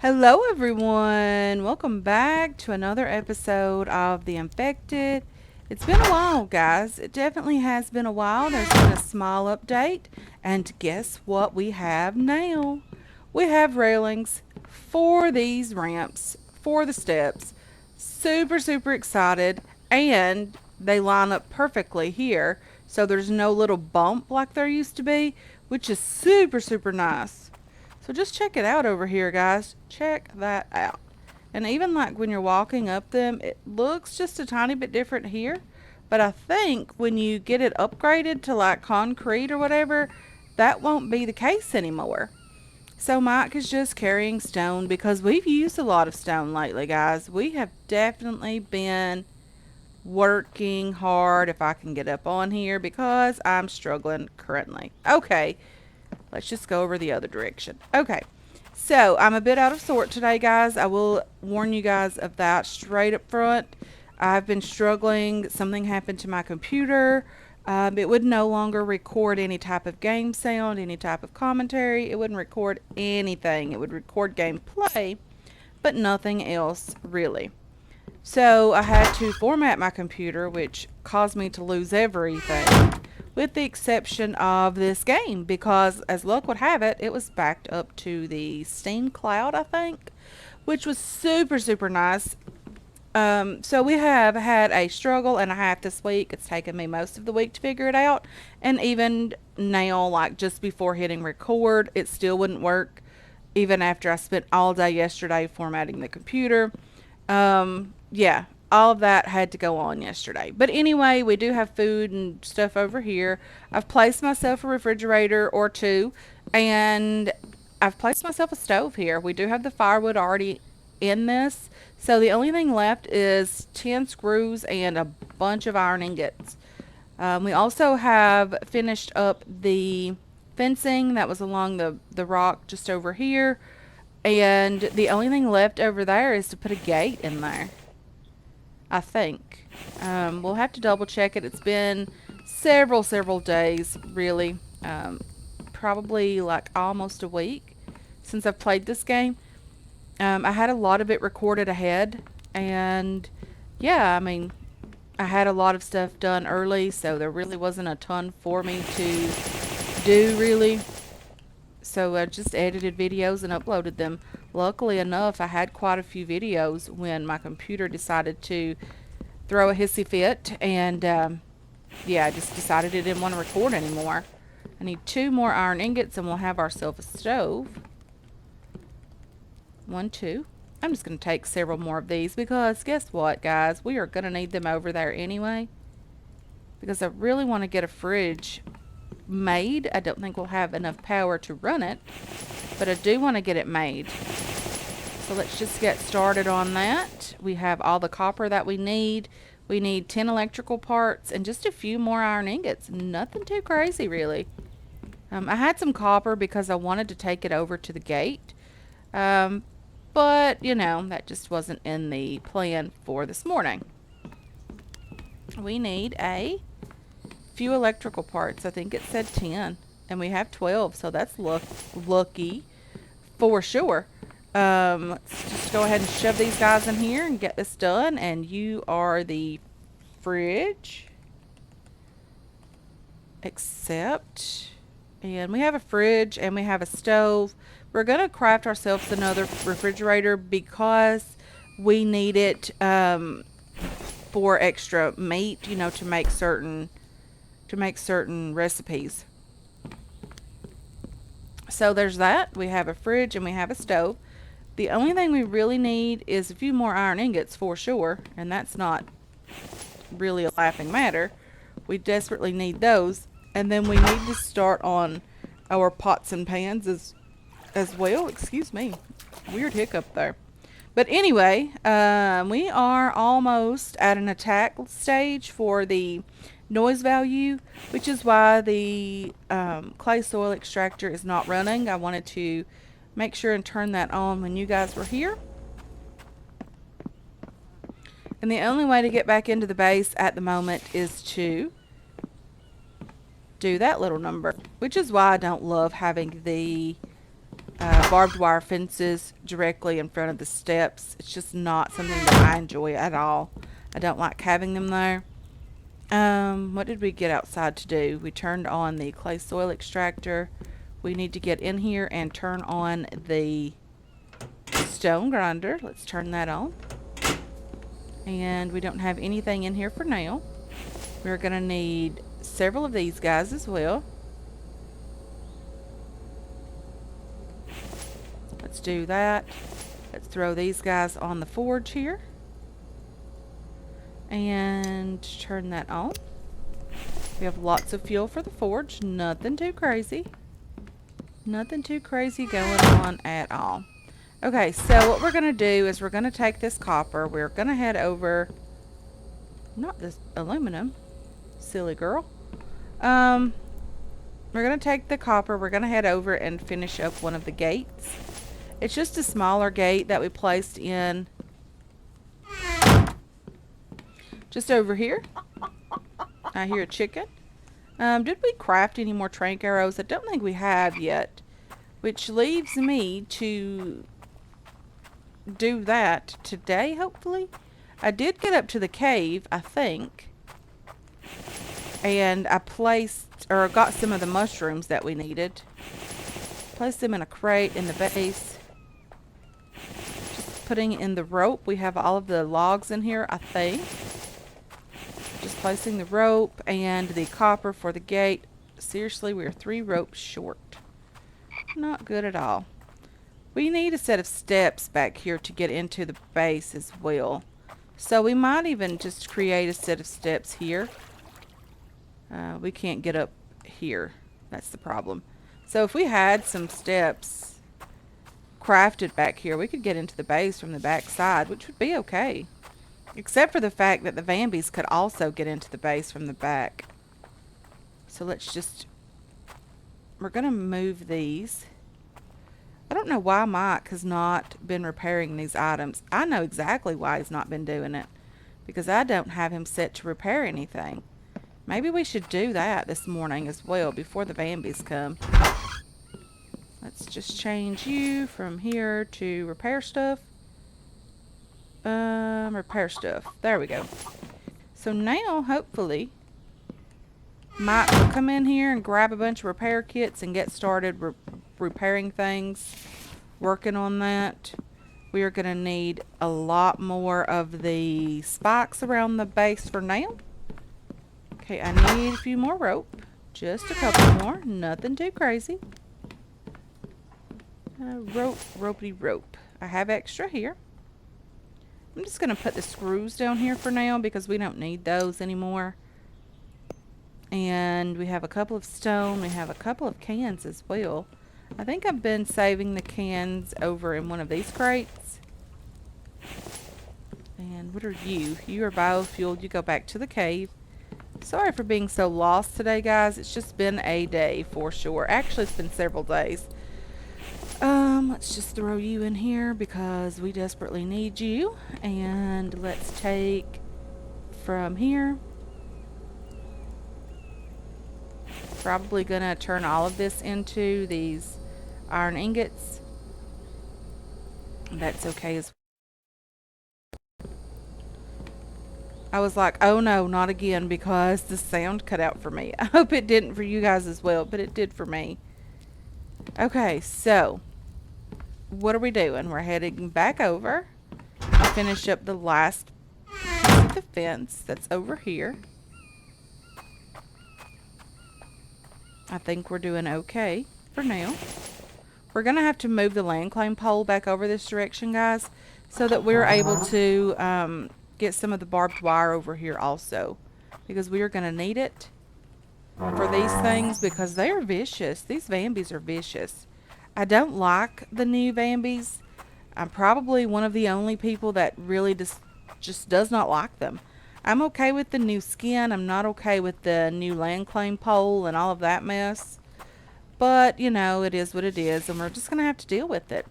Hello, everyone. Welcome back to another episode of The Infected. It's been a while, guys. It definitely has been a while. There's been a small update. And guess what we have now? We have railings for these ramps, for the steps. Super, super excited. And they line up perfectly here. So there's no little bump like there used to be, which is super, super nice. So just check it out over here, guys. Check that out. And even like when you're walking up them, it looks just a tiny bit different here. But I think when you get it upgraded to like concrete or whatever, that won't be the case anymore. So Mike is just carrying stone because we've used a lot of stone lately, guys. We have definitely been working hard if I can get up on here because I'm struggling currently. Okay, let's just go over the other direction. Okay. So, I'm a bit out of sort today, guys. I will warn you guys of that straight up front. I've been struggling. Something happened to my computer. It would no longer record any type of game sound, any type of commentary. It wouldn't record anything. It would record gameplay, but nothing else really. So, I had to format my computer, which caused me to lose everything with the exception of this game because as luck would have it, it was backed up to the Steam cloud, I think, which was super, super nice. So we have had a struggle and a half this week. It's taken me most of the week to figure it out. And even now, like just before hitting record, it still wouldn't work. Even after I spent all day yesterday formatting the computer. Yeah, all of that had to go on yesterday. But anyway, we do have food and stuff over here. I've placed myself a refrigerator or two, and I've placed myself a stove here. We do have the firewood already in this. So the only thing left is 10 screws and a bunch of iron ingots. We also have finished up the fencing that was along the rock just over here. And the only thing left over there is to put a gate in there. I think. We'll have to double check it. It's been several days, really. Probably like almost a week since I've played this game. I had a lot of it recorded ahead. And yeah, I mean, I had a lot of stuff done early, so there really wasn't a ton for me to do, really. So I just edited videos and uploaded them. Luckily enough, I had quite a few videos when my computer decided to throw a hissy fit. And yeah, I just decided it didn't want to record anymore. I need 2 more iron ingots and we'll have ourselves a stove. 1, 2. I'm just going to take several more of these because guess what, guys? We are going to need them over there anyway. Because I really want to get a fridge made. I don't think we'll have enough power to run it, but I do want to get it made. So let's just get started on that. We have all the copper that we need. We need 10 electrical parts and just a few more iron ingots. Nothing too crazy, really. I had some copper because I wanted to take it over to the gate. But, you know, that just wasn't in the plan for this morning. We need a few electrical parts. I think it said 10. And we have 12, so that's lucky for sure. Let's just go ahead and shove these guys in here and get this done. And you are the fridge. Accept. And we have a fridge and we have a stove. We're going to craft ourselves another refrigerator because we need it for extra meat, you know, to make certain recipes. So there's that. We have a fridge and we have a stove. The only thing we really need is a few more iron ingots for sure, and that's not really a laughing matter. We desperately need those, and then we need to start on our pots and pans as well. Excuse me, weird hiccup there. But anyway, we are almost at an attack stage for the noise value, which is why the clay soil extractor is not running. I wanted to make sure and turn that on when you guys were here. And the only way to get back into the base at the moment is to do that little number, which is why I don't love having the barbed wire fences directly in front of the steps. It's just not something that I enjoy at all. I don't like having them there. What did we get outside to do? We turned on the clay soil extractor. We need to get in here and turn on the stone grinder. Let's turn that on. And we don't have anything in here for now. We're going to need several of these guys as well. Let's do that. Let's throw these guys on the forge here. And turn that on. We have lots of fuel for the forge. Nothing too crazy. Nothing too crazy going on at all. Okay, so what we're going to do is we're going to take this copper. We're going to head over... Not this aluminum. Silly girl. We're going to take the copper. We're going to head over and finish up one of the gates. It's just a smaller gate that we placed in just over here. I hear a chicken. Did we craft any more trank arrows? I don't think we have yet. Which leaves me to do that today, hopefully. I did get up to the cave, I think. And I got some of the mushrooms that we needed. Placed them in a crate in the base. Just putting in the rope. We have all of the logs in here, I think. Just placing the rope and the copper for the gate. Seriously, we are 3 ropes short. Not good at all. We need a set of steps back here to get into the base as well. So we might even just create a set of steps here. We can't get up here. That's the problem. So if we had some steps crafted back here, we could get into the base from the back side, which would be okay. Except for the fact that the Vambies could also get into the base from the back. So let's just... We're going to move these. I don't know why Mike has not been repairing these items. I know exactly why he's not been doing it. Because I don't have him set to repair anything. Maybe we should do that this morning as well before the Vambies come. Let's just change you from here to repair stuff. Repair stuff. There we go. So now, hopefully, Mike will come in here and grab a bunch of repair kits and get started repairing things. Working on that. We are going to need a lot more of the spikes around the base for now. Okay, I need a few more rope. Just a couple more. Nothing too crazy. Ropey rope. I have extra here. I'm just going to put the screws down here for now because we don't need those anymore. And we have a couple of stone. We have a couple of cans as well. I think I've been saving the cans over in one of these crates. And what are you? You are biofueled. You go back to the cave. Sorry for being so lost today, guys. It's just been a day for sure. Actually, it's been several days. Let's just throw you in here because we desperately need you. And let's take from here. Probably gonna turn all of this into these iron ingots. That's okay as well. I was like, oh no, not again, because the sound cut out for me. I hope it didn't for you guys as well, but it did for me. Okay, so what are we doing? We're heading back over to finish up the last piece of the fence that's over here. I think we're doing okay for now. We're going to have to move the land claim pole back over this direction, guys, so that we're able to get some of the barbed wire over here also, because we are going to need it for these things because they are vicious. These Vambies are vicious. I don't like the new Vambies. I'm probably one of the only people that really just does not like them. I'm okay with the new skin. I'm not okay with the new land claim pole and all of that mess. But, you know, it is what it is, and we're just going to have to deal with it.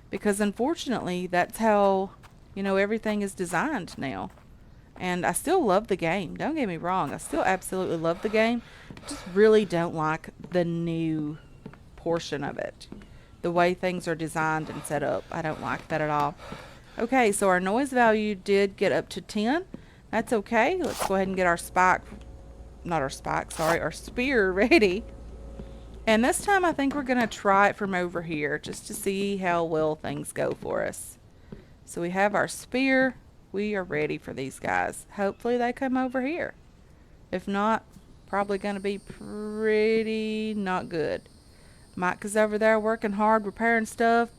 Because, unfortunately, that's how, you know, everything is designed now. And I still love the game. Don't get me wrong. I still absolutely love the game. Just really don't like the new portion of it. the way things are designed and set up. I don't like that at all. Okay, so our noise value did get up to 10. That's okay. Let's go ahead and get our spike, not our spike, sorry, our spear ready. And this time I think we're going to try it from over here just to see how well things go for us. So we have our spear. We are ready for these guys. Hopefully they come over here. If not, probably going to be pretty not good. Mike is over there working hard, repairing stuff.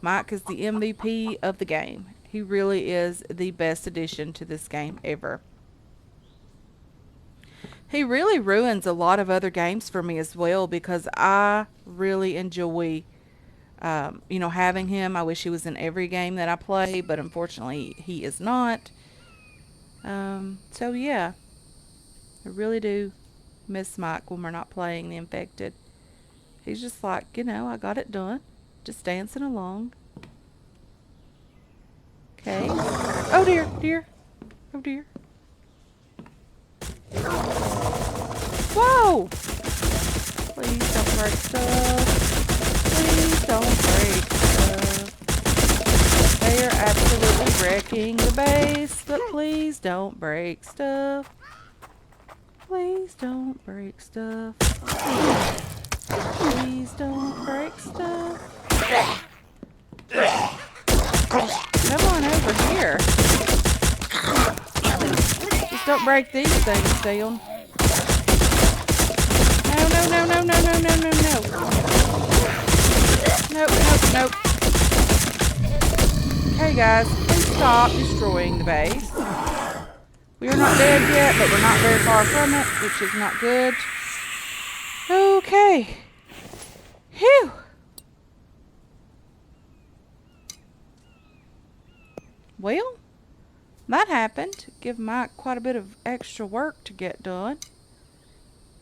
Mike is the MVP of the game. He really is the best addition to this game ever. He really ruins a lot of other games for me as well because I really enjoy, having him. I wish he was in every game that I play, but unfortunately he is not. So yeah, I really do miss Mike when we're not playing the infected. He's just like, I got it done. Just dancing along. Okay. Oh dear, dear. Oh dear. Whoa! Please don't break stuff. Please don't break stuff. They are absolutely wrecking the base, but please don't break stuff. Please don't break stuff. Please don't break stuff. Come on over here. Just don't break these things down. No, no, no, no, no, no, no, no, no. Nope, nope, nope. Okay, guys, please stop destroying the base. We are not dead yet, but we're not very far from it, which is not good. Okay. Phew. Well, that happened. Give Mike quite a bit of extra work to get done.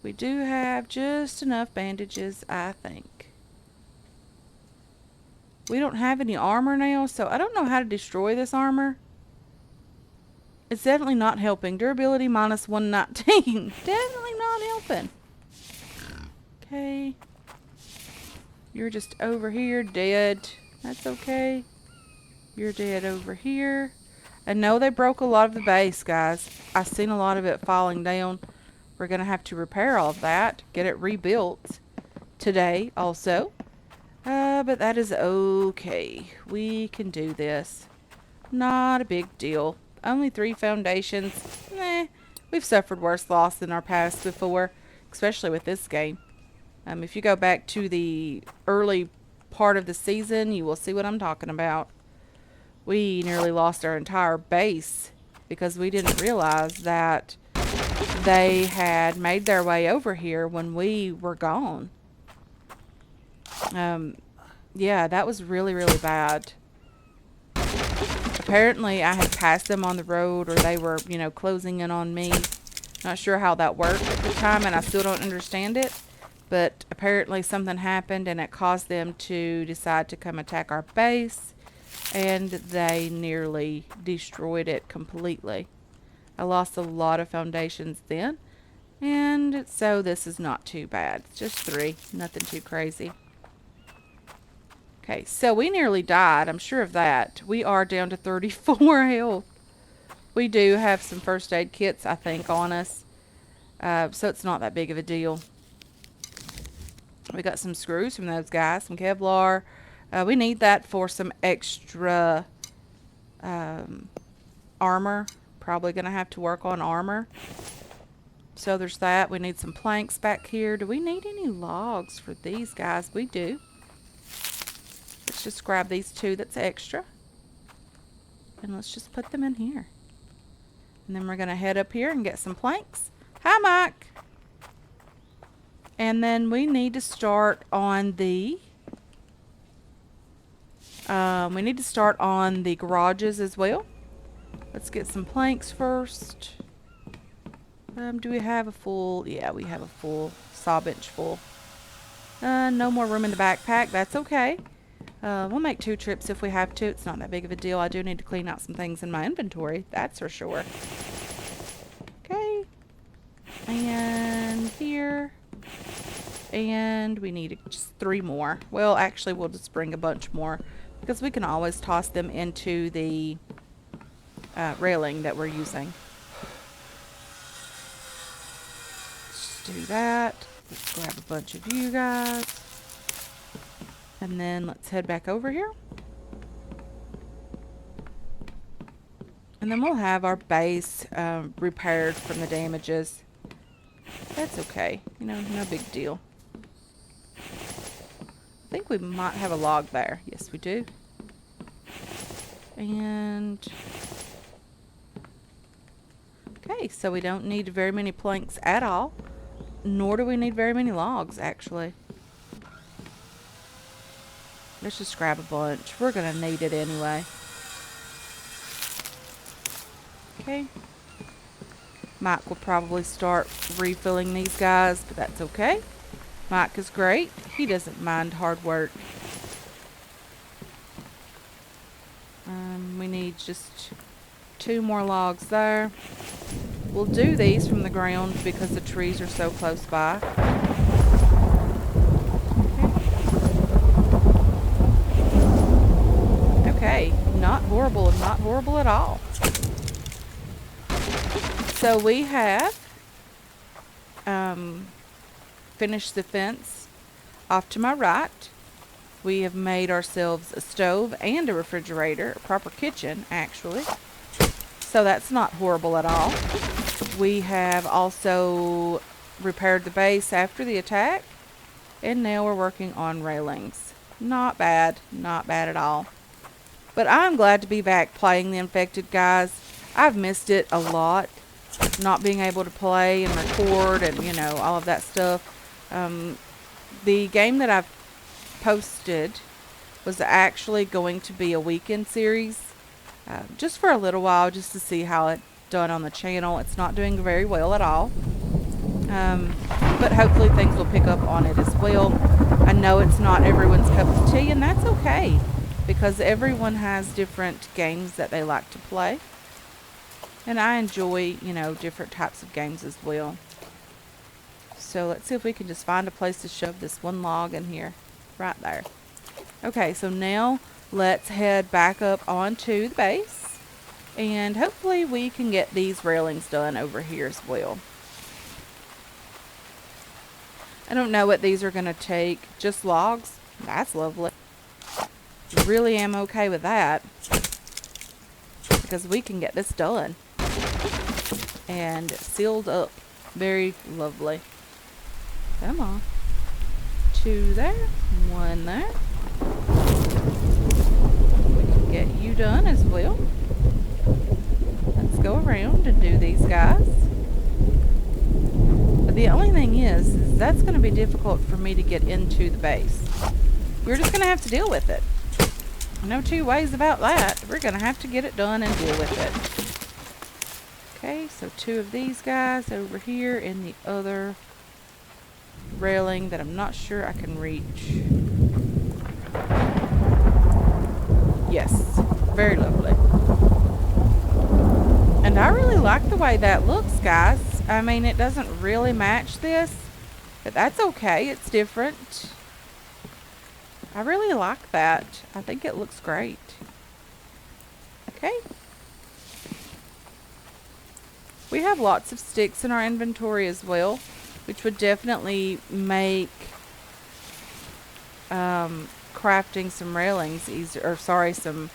We do have just enough bandages, I think. We don't have any armor now, so I don't know how to destroy this armor. It's definitely not helping. Durability minus 119. Definitely not helping. Okay. You're just over here, dead. That's okay. You're dead over here. I know they broke a lot of the base, guys. I've seen a lot of it falling down. We're going to have to repair all of that. Get it rebuilt today also. But that is okay. We can do this. Not a big deal. Only 3 foundations. We've suffered worse loss in our past before. Especially with this game. If you go back to the early part of the season, you will see what I'm talking about. We nearly lost our entire base because we didn't realize that they had made their way over here when we were gone. Yeah, that was really, really bad. Apparently, I had passed them on the road or they were, closing in on me. Not sure how that worked at the time, and I still don't understand it. But apparently something happened and it caused them to decide to come attack our base. And they nearly destroyed it completely. I lost a lot of foundations then. And so this is not too bad. It's just 3. Nothing too crazy. Okay, so we nearly died. I'm sure of that. We are down to 34 health. We do have some first aid kits, I think, on us. So it's not that big of a deal. We got some screws from those guys, some Kevlar. We need that for some extra armor. Probably going to have to work on armor. So there's that. We need some planks back here. Do we need any logs for these guys? We do. Let's just grab these 2 that's extra. And let's just put them in here. And then we're going to head up here and get some planks. Hi, Mike. And then we need to start on the garages as well. Let's get some planks first. Do we have a full? Yeah, we have a full saw bench full. No more room in the backpack. That's okay. We'll make 2 trips if we have to. It's not that big of a deal. I do need to clean out some things in my inventory. That's for sure. Okay. And here. And we need just 3 more. Well, actually, we'll just bring a bunch more because we can always toss them into the railing that we're using. Let's do that. Let's grab a bunch of you guys. And then let's head back over here. And then we'll have our base repaired from the damages. That's okay. You know, no big deal. I think we might have a log there. Yes, we do. And... okay, so we don't need very many planks at all. Nor do we need very many logs, actually. Let's just grab a bunch. We're going to need it anyway. Okay. Mike will probably start refilling these guys, but that's okay. Mike is great. He doesn't mind hard work. We need just 2 more logs there. We'll do these from the ground because the trees are so close by. Okay, not horrible and not horrible at all. So we have finished the fence off to my right. We have made ourselves a stove and a refrigerator, a proper kitchen actually. So that's not horrible at all. We have also repaired the base after the attack. And now we're working on railings. Not bad. Not bad at all. But I'm glad to be back playing the Infected, guys. I've missed it a lot. Not being able to play and record and, you know, all of that stuff. The game that I've posted was actually going to be a weekend series. Just for a little while, just to see how it done on the channel. It's not doing very well at all. But hopefully things will pick up on it as well. I know it's not everyone's cup of tea, and that's okay. Because everyone has different games that they like to play. And I enjoy, you know, different types of games as well. So let's see if we can just find a place to shove this one log in here. Right there. Okay, so now let's head back up onto the base. And hopefully we can get these railings done over here as well. I don't know what these are going to take. Just logs? That's lovely. Really am okay with that. Because we can get this done. And sealed up. Very lovely. Come on. 2 there. 1 there. We can get you done as well. Let's go around and do these guys. But the only thing is that's going to be difficult for me to get into the base. We're just going to have to deal with it. No 2 ways about that. We're going to have to get it done and deal with it. Okay, so 2 of these guys over here in the other railing that I'm not sure I can reach. Yes, very lovely. And I really like the way that looks, guys. I mean, it doesn't really match this, but that's okay. It's different. I really like that. I think it looks great. Okay. We have lots of sticks in our inventory as well, which would definitely make crafting some railings easier, or sorry, some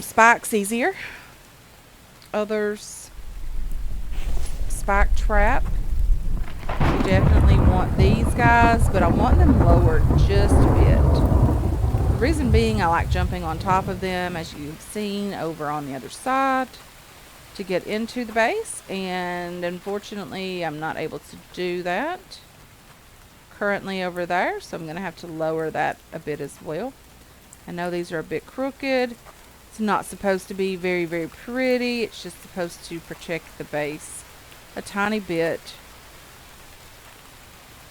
spikes easier. Others, spike trap. We definitely want these guys, but I want them lowered just a bit. The reason being, I like jumping on top of them, as you've seen over on the other side, to get into the base, and unfortunately I'm not able to do that currently over there, so I'm going to have to lower that a bit as well. I know these are a bit crooked. It's not supposed to be very, very pretty. It's just supposed to protect the base a tiny bit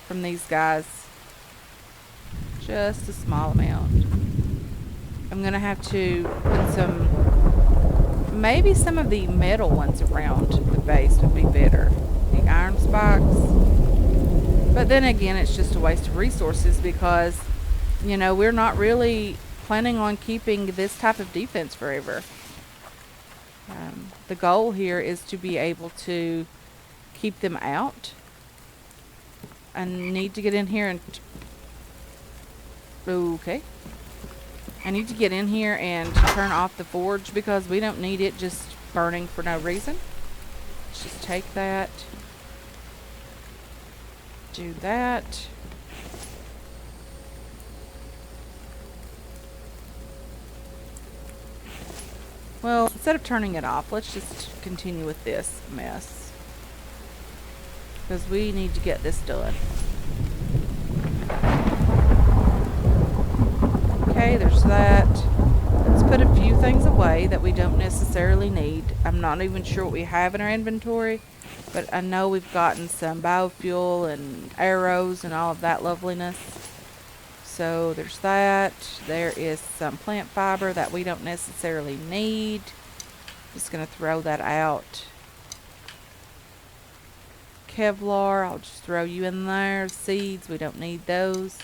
from these guys. Just a small amount. I'm going to have to put some, maybe some of the metal ones around the base would be better. The iron spikes. But then again, it's just a waste of resources because, you know, we're not really planning on keeping this type of defense forever. The goal here is to be able to keep them out. I need to get in here and... Okay. I need to get in here and turn off the forge because we don't need it just burning for no reason. Let's just take that. Do that. Well, instead of turning it off, let's just continue with this mess. Because we need to get this done. Okay, there's that. Let's put a few things away that we don't necessarily need. I'm not even sure what we have in our inventory, but I know we've gotten some biofuel and arrows and all of that loveliness. So there's that. There is some plant fiber that we don't necessarily need. Just going to throw that out. Kevlar, I'll just throw you in there. Seeds, we don't need those.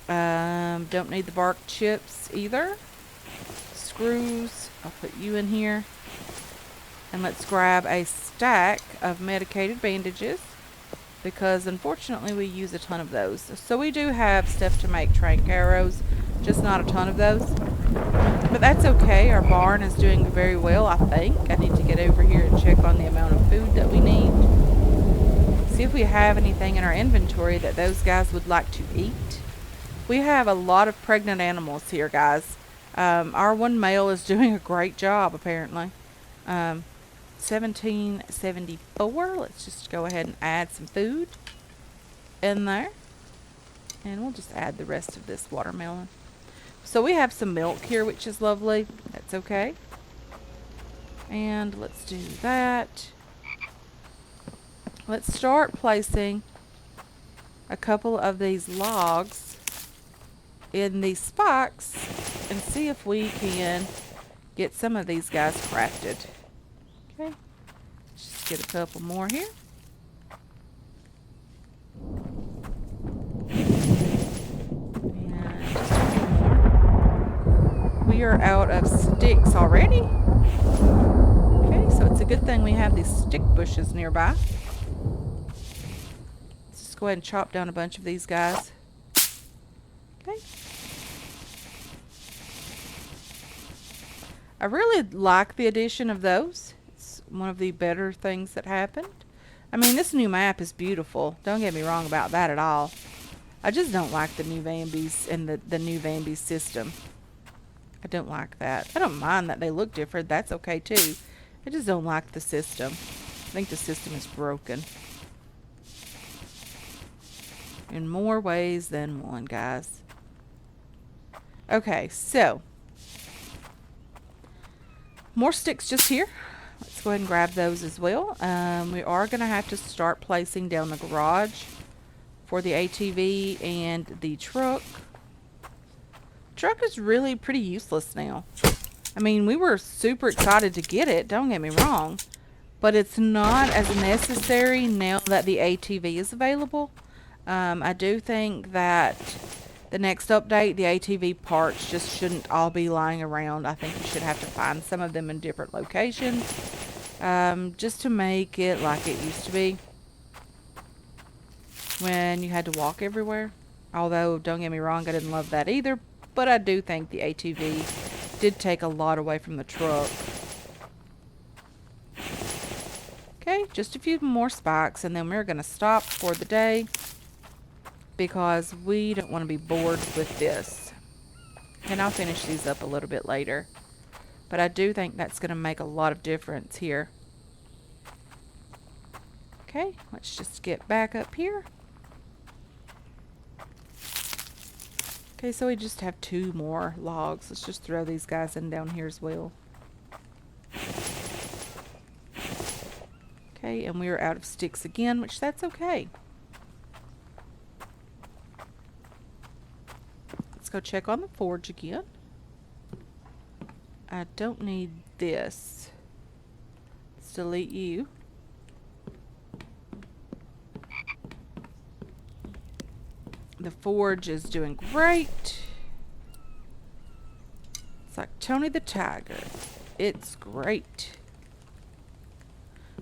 Don't need the bark chips either. Screws, I'll put you in here. And let's grab a stack of medicated bandages, because unfortunately we use a ton of those. So we do have stuff to make trank arrows, just not a ton of those. But that's okay. Our barn is doing very well, I think. I need to get over here and check on the amount of food that we need. See if we have anything in our inventory that those guys would like to eat. We have a lot of pregnant animals here, guys. Our one male is doing a great job, apparently. 1774. Let's just go ahead and add some food in there. And we'll just add the rest of this watermelon. So we have some milk here, which is lovely. That's okay. And let's do that. Let's start placing a couple of these logs in these spikes and see if we can get some of these guys crafted. Okay, just get a couple more here. And just a few more. We are out of sticks already. Okay, so it's a good thing we have these stick bushes nearby. Let's just go ahead and chop down a bunch of these guys. Okay. I really like the addition of those. It's one of the better things that happened. I mean, this new map is beautiful. Don't get me wrong about that at all. I just don't like the new Vambies and the new Vambies system. I don't like that. I don't mind that they look different. That's okay too. I just don't like the system. I think the system is broken. In more ways than one, guys. Okay, so more sticks just here. Let's go ahead and grab those as well. We are going to have to start placing down the garage for the ATV and the truck. Truck is really pretty useless now. I mean, we were super excited to get it, don't get me wrong, but it's not as necessary now that the ATV is available. I do think that the next update, the ATV parts just shouldn't all be lying around. I think you should have to find some of them in different locations, just to make it like it used to be when you had to walk everywhere. Although, don't get me wrong, I didn't love that either, but I do think the ATV did take a lot away from the truck. Okay, just a few more spikes, and then we're going to stop for the day, because we don't want to be bored with this. And I'll finish these up a little bit later. But I do think that's going to make a lot of difference here. Okay, let's just get back up here. Okay, so we just have 2 more logs. Let's just throw these guys in down here as well. Okay, and we are out of sticks again, which that's okay. Let's go check on the forge again. I don't need this. Let's delete you. forge is doing great. It's like Tony the Tiger. It's great.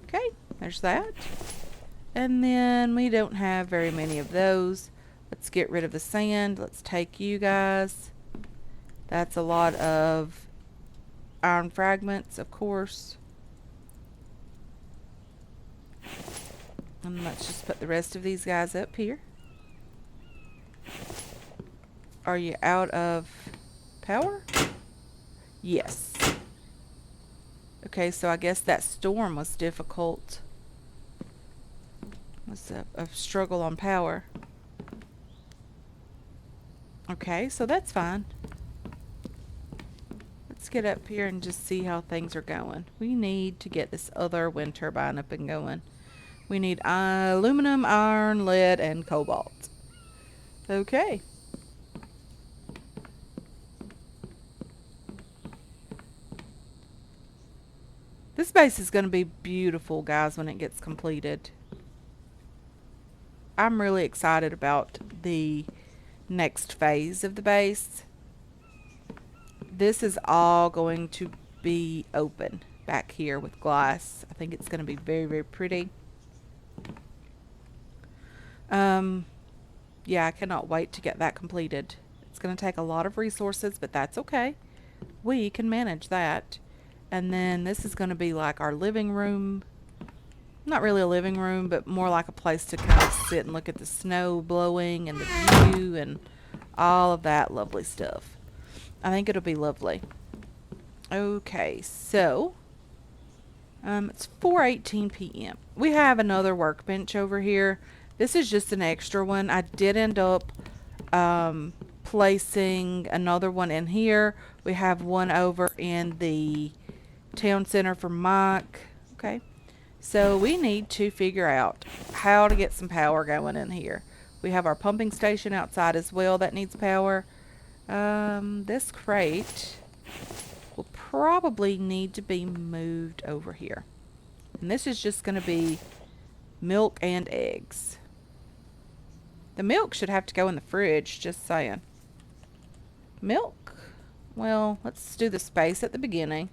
Okay, there's that. And then we don't have very many of those. Let's get rid of the sand. Let's take you guys. That's a lot of iron fragments, of course. And let's just put the rest of these guys up here. Are you out of power? Yes. Okay, so I guess that storm was difficult. It was a struggle on power. Okay, so that's fine. Let's get up here and just see how things are going. We need to get this other wind turbine up and going. We need aluminum, iron, lead, and cobalt. Okay. This base is going to be beautiful, guys, when it gets completed. I'm really excited about the next phase of the base. This is all going to be open back here with glass. I think it's going to be very, very pretty. Yeah, I cannot wait to get that completed. It's going to take a lot of resources, but that's okay. We can manage that. And then this is going to be like our living room. Not really a living room, but more like a place to kind of sit and look at the snow blowing and the view and all of that lovely stuff. I think it'll be lovely. Okay, so it's 4:18 p.m. We have another workbench over here. This is just an extra one. I did end up placing another one in here. We have one over in the town center for Mike. Okay, so we need to figure out how to get some power going in here. We have our pumping station outside as well that needs power. This crate will probably need to be moved over here. And this is just going to be milk and eggs. The milk should have to go in the fridge, just saying. Milk? Well, let's do the space at the beginning.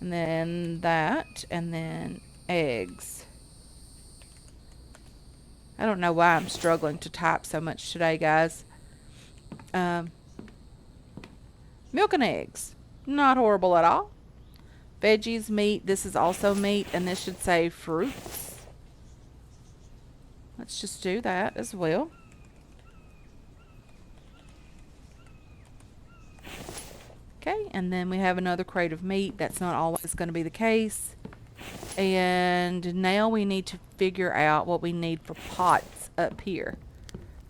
And then that, and then eggs. I don't know why I'm struggling to type so much today, guys. Milk and eggs. Not horrible at all. Veggies, meat. This is also meat, and this should say fruits. Let's just do that as well. Okay, and then we have another crate of meat. That's not always going to be the case. And now we need to figure out what we need for pots up here.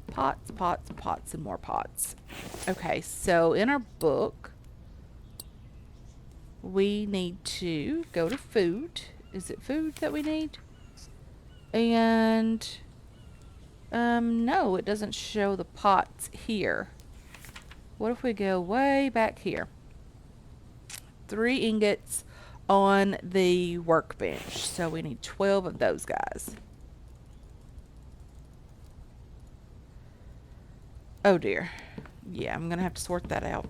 Pots, pots, pots, and more pots. Okay, so in our book, we need to go to food. Is it food that we need? And no, it doesn't show the pots here. What if we go way back here? 3 ingots on the workbench. So we need 12 of those guys. Oh dear. Yeah, I'm going to have to sort that out.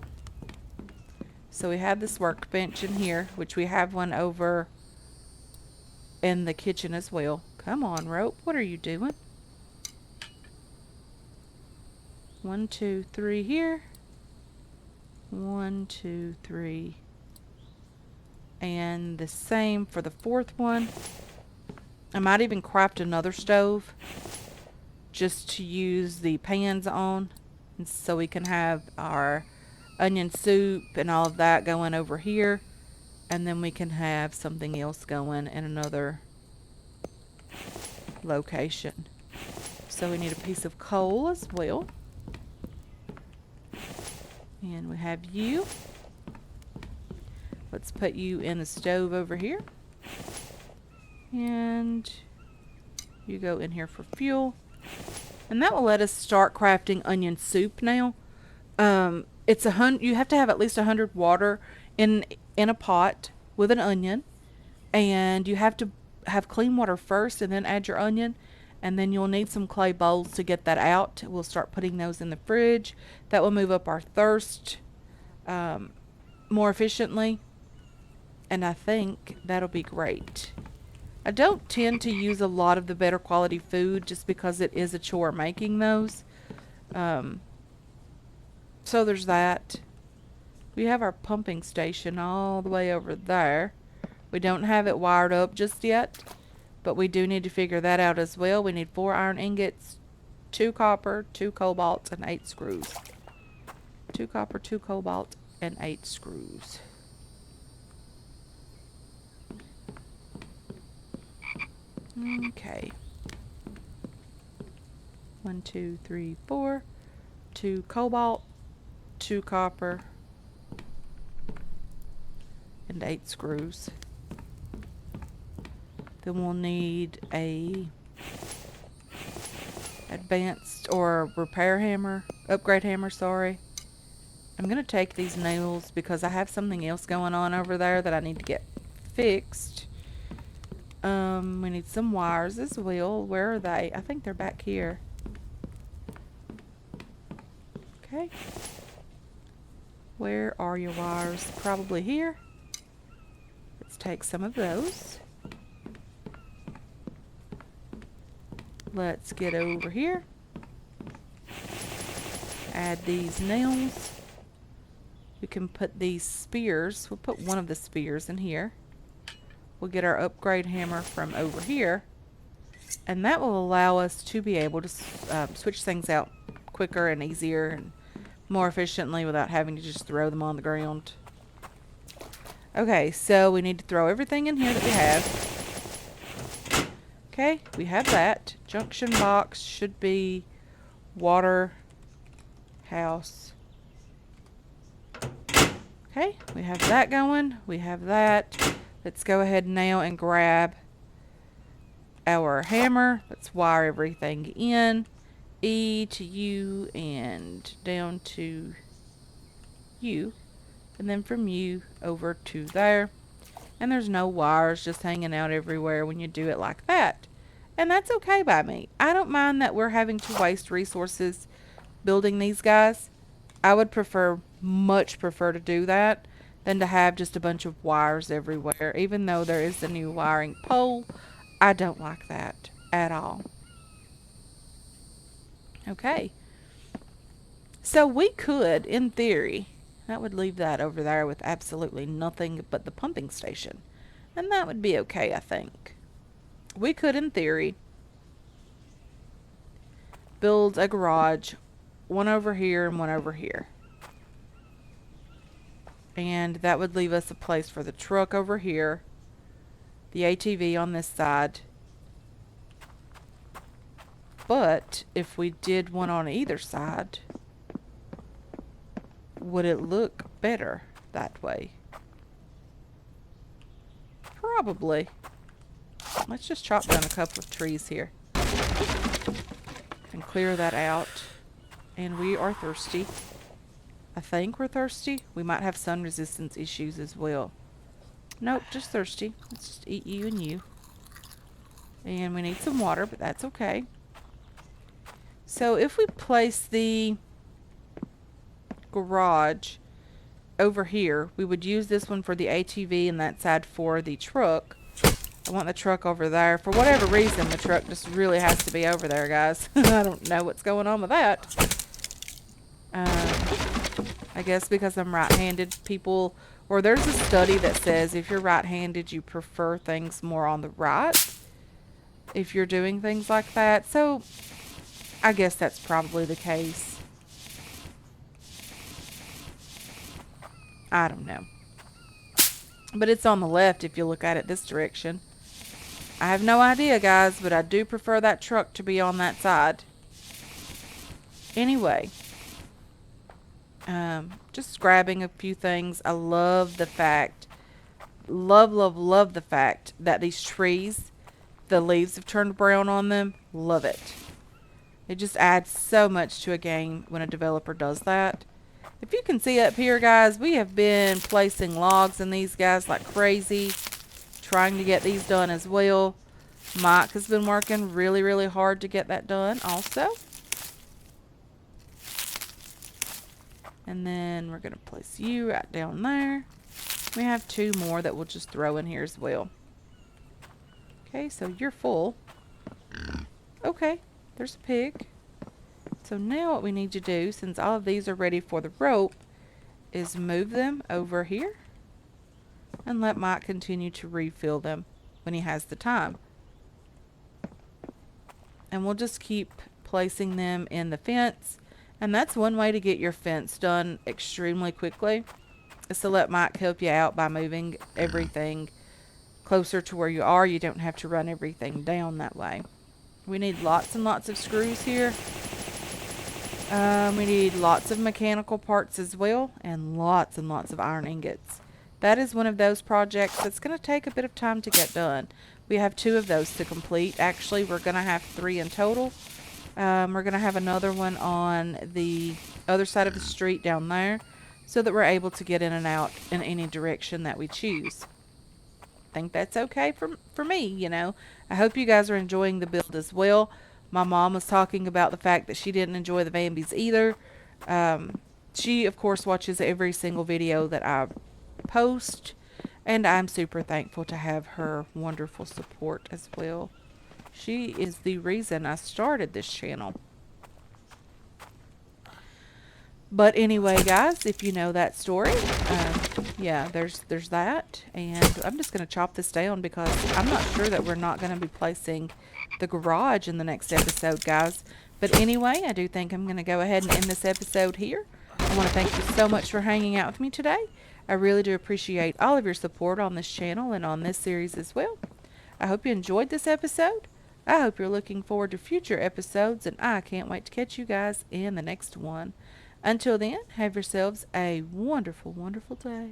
So we have this workbench in here, which we have one over in the kitchen as well. Come on, rope. What are you doing? 1, 2, 3 here. 1, 2, 3. And the same for the 4th one. I might even craft another stove just to use the pans on, and so we can have our onion soup and all of that going over here, and then we can have something else going in another location. So we need a piece of coal as well. And we have you. Let's put you in the stove over here. And you go in here for fuel. And that will let us start crafting onion soup now. It's you have to have at least 100 water in a pot with an onion. And you have to have clean water first and then add your onion. And then you'll need some clay bowls to get that out. We'll start putting those in the fridge. That will move up our thirst more efficiently. And I think that'll be great. I don't tend to use a lot of the better quality food just because it is a chore making those. So there's that. We have our pumping station all the way over there. We don't have it wired up just yet, but we do need to figure that out as well. We need 4 iron ingots, 2 copper, 2 cobalt, and 8 screws. 2 copper, 2 cobalt, and 8 screws. Okay. 1, 2, 3, 4. 2 cobalt, 2 copper, and 8 screws. Then we'll need a advanced or repair hammer, upgrade hammer, sorry. I'm going to take these nails because I have something else going on over there that I need to get fixed. We need some wires as well. Where are they? I think they're back here. Okay. Where are your wires? Probably here. Let's take some of those. Let's get over here. Add these nails. We can put these spears. We'll put one of the spears in here. We'll get our upgrade hammer from over here. And that will allow us to be able to switch things out quicker and easier and more efficiently without having to just throw them on the ground. Okay, so we need to throw everything in here that we have. Okay, we have that. Junction box should be water house. Okay, we have that going. We have that. Let's go ahead now and grab our hammer. Let's wire everything in. E to U and down to U. And then from U over to there. And there's no wires just hanging out everywhere when you do it like that. And that's okay by me. I don't mind that we're having to waste resources building these guys. I would much prefer to do that than to have just a bunch of wires everywhere. Even though there is the new wiring pole, I don't like that at all. Okay. So we could, in theory, that would leave that over there with absolutely nothing but the pumping station. And that would be okay, I think. We could, in theory, build a garage, one over here and one over here. And that would leave us a place for the truck over here, the ATV on this side. But if we did one on either side, would it look better that way? Probably. Let's just chop down a couple of trees here and clear that out. And we are thirsty. I think we're thirsty. We might have sun resistance issues as well. Nope, just thirsty. Let's just eat you and you. And we need some water, but that's okay. So if we place the garage over here, we would use this one for the ATV and that side for the truck. I want the truck over there. For whatever reason, the truck just really has to be over there, guys. I don't know what's going on with that. I guess because I'm right-handed, people, or there's a study that says if you're right-handed, you prefer things more on the right if you're doing things like that. So I guess that's probably the case. I don't know. But it's on the left if you look at it this direction. I have no idea, guys, but I do prefer that truck to be on that side. Anyway. Just grabbing a few things. I love the fact, love the fact that these trees, the leaves have turned brown on them. Love it. It just adds so much to a game when a developer does that. If you can see up here, guys, we have been placing logs in these guys like crazy, trying to get these done as well. Mike has been working really, really hard to get that done also. And then we're going to place you right down there. We have 2 more that we'll just throw in here as well. Okay, so you're full. Okay, there's a pig. So now what we need to do, since all of these are ready for the rope, is move them over here and let Mike continue to refill them when he has the time. And we'll just keep placing them in the fence. And that's one way to get your fence done extremely quickly, is to let Mike help you out by moving everything closer to where you are. You don't have to run everything down that way. We need lots and lots of screws here. We need lots of mechanical parts as well, and lots of iron ingots. That is one of those projects that's going to take a bit of time to get done. We have 2 of those to complete. Actually, we're going to have 3 in total. We're going to have another one on the other side of the street down there, so that we're able to get in and out in any direction that we choose. I think that's okay for me, you know. I hope you guys are enjoying the build as well. My mom was talking about the fact that she didn't enjoy the Vambies either. She, of course, watches every single video that I post, and I'm super thankful to have her wonderful support as well. She is the reason I started this channel. But anyway, guys, if you know that story, yeah, there's that. And I'm just going to chop this down because I'm not sure that we're not going to be placing the garage in the next episode, guys. But anyway, I do think I'm going to go ahead and end this episode here. I want to thank you so much for hanging out with me today. I really do appreciate all of your support on this channel and on this series as well. I hope you enjoyed this episode. I hope you're looking forward to future episodes, and I can't wait to catch you guys in the next one. Until then, have yourselves a wonderful, wonderful day.